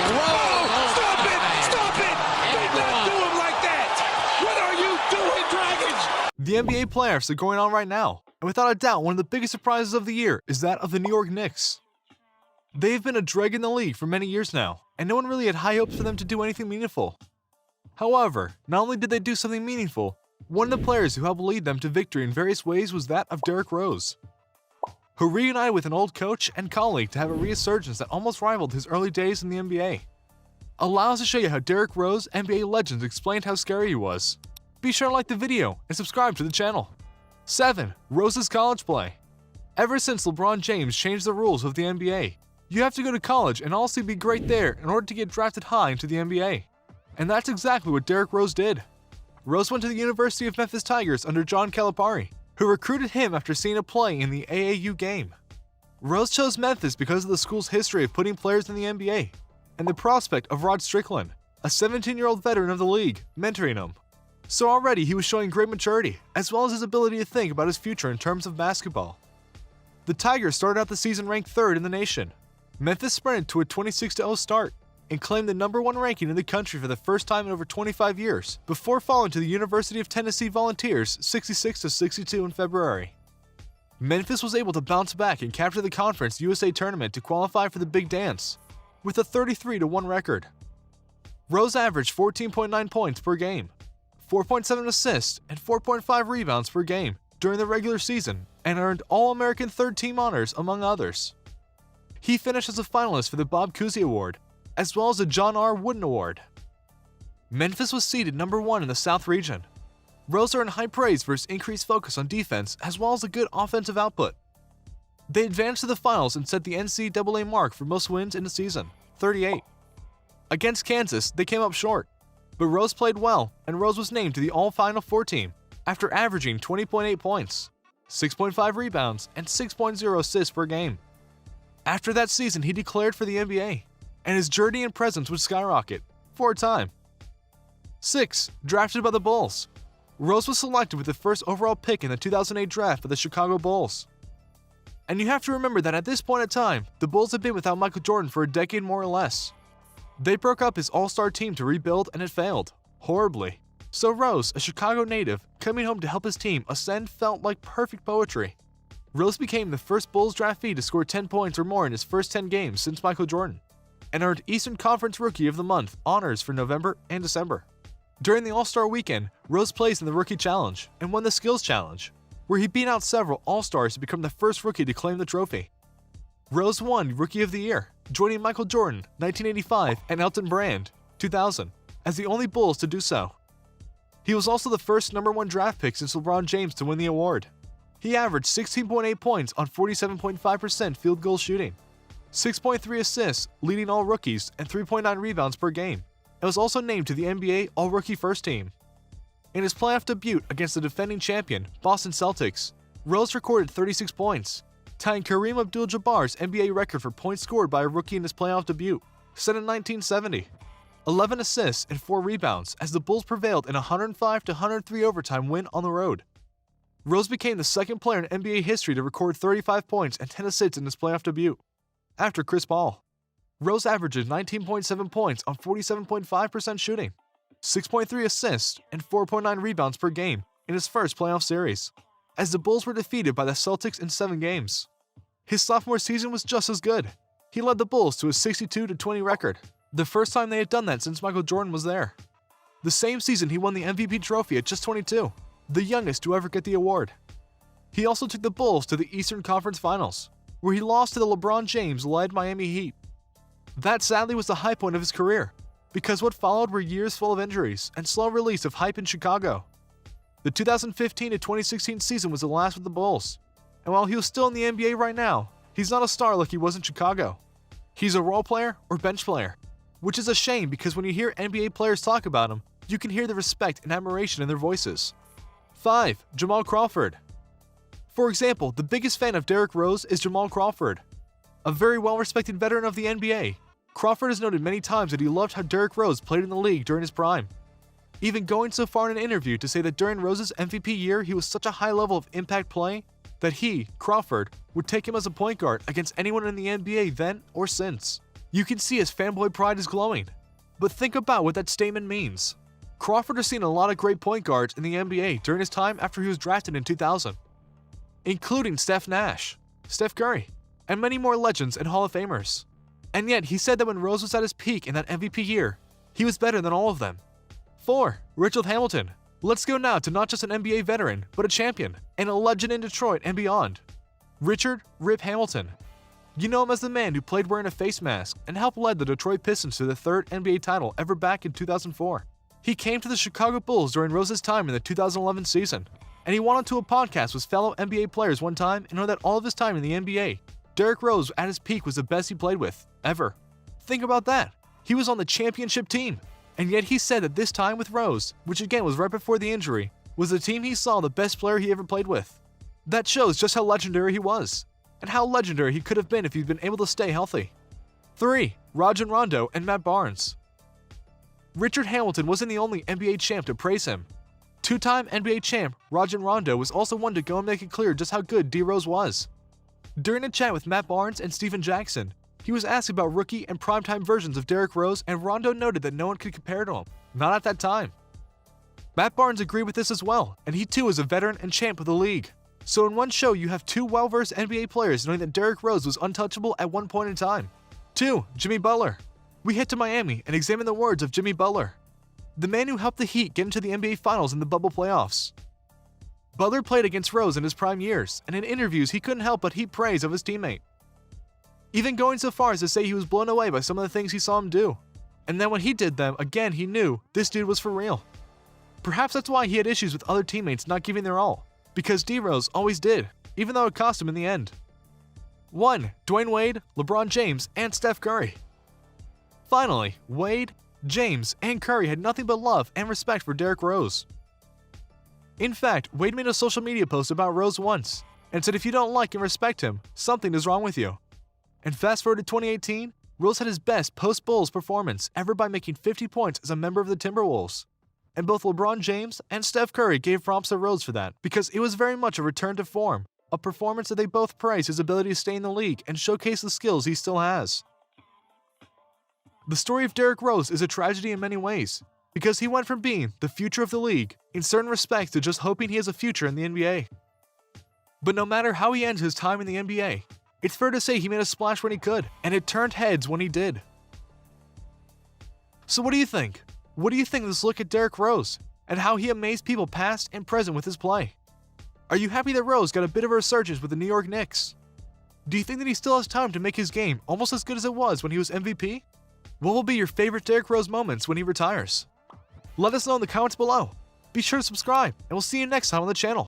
Oh, stop it! Stop it! Do not do him like that! What are you doing, Dragons? The NBA playoffs are going on right now, and without a doubt, one of the biggest surprises of the year is that of the New York Knicks. They've been a drag in the league for many years now, and no one really had high hopes for them to do anything meaningful. However, not only did they do something meaningful, one of the players who helped lead them to victory in various ways was that of Derrick Rose, who reunited with an old coach and colleague to have a resurgence that almost rivaled his early days in the NBA. Allow us to show you how Derrick Rose, NBA legends, explained how scary he was. Be sure to like the video and subscribe to the channel. 7. Rose's college play. Ever since LeBron James changed the rules of the NBA, you have to go to college and also be great there in order to get drafted high into the NBA. And that's exactly what Derrick Rose did. Rose went to the University of Memphis Tigers under John Calipari, who recruited him after seeing a play in the AAU game. Rose chose Memphis because of the school's history of putting players in the NBA, and the prospect of Rod Strickland, a 17-year-old veteran of the league, mentoring him. So already he was showing great maturity, as well as his ability to think about his future in terms of basketball. The Tigers started out the season ranked 3rd in the nation. Memphis sprinted to a 26-0 start, and claimed the #1 ranking in the country for the first time in over 25 years, before falling to the University of Tennessee Volunteers 66-62 in February. Memphis was able to bounce back and capture the Conference USA tournament to qualify for the Big Dance, with a 33-1 record. Rose averaged 14.9 points per game, 4.7 assists, and 4.5 rebounds per game during the regular season, and earned All-American Third Team honors among others. He finished as a finalist for the Bob Cousy Award, as well as the John R. Wooden Award. Memphis was seeded #1 in the South region. Rose earned high praise for his increased focus on defense as well as a good offensive output. They advanced to the finals and set the NCAA mark for most wins in the season, 38. Against Kansas, they came up short, but Rose played well, and Rose was named to the All-Final Four team after averaging 20.8 points, 6.5 rebounds, and 6.0 assists per game. After that season, he declared for the NBA, and his journey and presence would skyrocket, for a time. 6. Drafted by the Bulls. Rose was selected with the first overall pick in the 2008 draft by the Chicago Bulls. And you have to remember that at this point in time, the Bulls had been without Michael Jordan for a decade more or less. They broke up his all-star team to rebuild, and it failed, horribly. So Rose, a Chicago native, coming home to help his team ascend felt like perfect poetry. Rose became the first Bulls draftee to score 10 points or more in his first 10 games since Michael Jordan, and earned Eastern Conference Rookie of the Month honors for November and December. During the All-Star Weekend, Rose placed in the Rookie Challenge and won the Skills Challenge, where he beat out several All-Stars to become the first rookie to claim the trophy. Rose won Rookie of the Year, joining Michael Jordan, 1985, and Elton Brand, 2000, as the only Bulls to do so. He was also the first #1 draft pick since LeBron James to win the award. He averaged 16.8 points on 47.5% field goal shooting, 6.3 assists, leading all rookies, and 3.9 rebounds per game, and was also named to the NBA All-Rookie First Team. In his playoff debut against the defending champion, Boston Celtics, Rose recorded 36 points, tying Kareem Abdul-Jabbar's NBA record for points scored by a rookie in his playoff debut, set in 1970. 11 assists and 4 rebounds as the Bulls prevailed in a 105-103 overtime win on the road. Rose became the second player in NBA history to record 35 points and 10 assists in his playoff debut, after Chris Paul. Rose averages 19.7 points on 47.5% shooting, 6.3 assists, and 4.9 rebounds per game in his first playoff series, as the Bulls were defeated by the Celtics in 7 games. His sophomore season was just as good. He led the Bulls to a 62-20 record, the first time they had done that since Michael Jordan was there. The same season, he won the MVP trophy at just 22, the youngest to ever get the award. He also took the Bulls to the Eastern Conference Finals, where he lost to the LeBron James-led Miami Heat. That sadly was the high point of his career, because what followed were years full of injuries and slow release of hype in Chicago. The 2015-2016 season was the last with the Bulls, and while he was still in the NBA right now, he's not a star like he was in Chicago. He's a role player or bench player, which is a shame because when you hear NBA players talk about him, you can hear the respect and admiration in their voices. 5. Jamal Crawford. For example, the biggest fan of Derrick Rose is Jamal Crawford. A very well-respected veteran of the NBA, Crawford has noted many times that he loved how Derrick Rose played in the league during his prime, even going so far in an interview to say that during Rose's MVP year he was such a high level of impact play that he, Crawford, would take him as a point guard against anyone in the NBA then or since. You can see his fanboy pride is glowing. But think about what that statement means. Crawford has seen a lot of great point guards in the NBA during his time after he was drafted in 2000, including Steph Nash, Steph Curry, and many more legends and Hall of Famers. And yet, he said that when Rose was at his peak in that MVP year, he was better than all of them. 4. Richard Hamilton. Let's go now to not just an NBA veteran, but a champion, and a legend in Detroit and beyond. Richard "Rip" Hamilton. You know him as the man who played wearing a face mask and helped lead the Detroit Pistons to the 3rd NBA title ever back in 2004. He came to the Chicago Bulls during Rose's time in the 2011 season, and he went onto a podcast with fellow NBA players one time and heard that all of his time in the NBA, Derrick Rose at his peak was the best he played with, ever. Think about that. He was on the championship team, and yet he said that this time with Rose, which again was right before the injury, was the team he saw the best player he ever played with. That shows just how legendary he was, and how legendary he could have been if he'd been able to stay healthy. 3. Rajon Rondo and Matt Barnes. Richard Hamilton wasn't the only NBA champ to praise him. Two-time NBA champ Rajon Rondo was also one to go and make it clear just how good D. Rose was. During a chat with Matt Barnes and Steven Jackson, he was asked about rookie and primetime versions of Derrick Rose, and Rondo noted that no one could compare to him, not at that time. Matt Barnes agreed with this as well, and he too is a veteran and champ of the league. So in one show, you have two well-versed NBA players knowing that Derrick Rose was untouchable at one point in time. 2. Jimmy Butler. We head to Miami and examine the words of Jimmy Butler, the man who helped the Heat get into the NBA Finals in the bubble playoffs. Butler played against Rose in his prime years, and in interviews he couldn't help but heap praise of his teammate, even going so far as to say he was blown away by some of the things he saw him do. And then when he did them, again he knew this dude was for real. Perhaps that's why he had issues with other teammates not giving their all, because D. Rose always did, even though it cost him in the end. 1. Dwayne Wade, LeBron James, and Steph Curry. Finally, Wade, James, and Curry had nothing but love and respect for Derrick Rose. In fact, Wade made a social media post about Rose once, and said if you don't like and respect him, something is wrong with you. And fast forward to 2018, Rose had his best post-Bulls performance ever by making 50 points as a member of the Timberwolves. And both LeBron James and Steph Curry gave props to Rose for that, because it was very much a return to form, a performance that they both praised his ability to stay in the league and showcase the skills he still has. The story of Derrick Rose is a tragedy in many ways, because he went from being the future of the league in certain respects to just hoping he has a future in the NBA. But no matter how he ends his time in the NBA, it's fair to say he made a splash when he could, and it turned heads when he did. So what do you think? What do you think of this look at Derrick Rose, and how he amazed people past and present with his play? Are you happy that Rose got a bit of a resurgence with the New York Knicks? Do you think that he still has time to make his game almost as good as it was when he was MVP? What will be your favorite Derrick Rose moments when he retires? Let us know in the comments below. Be sure to subscribe, and we'll see you next time on the channel.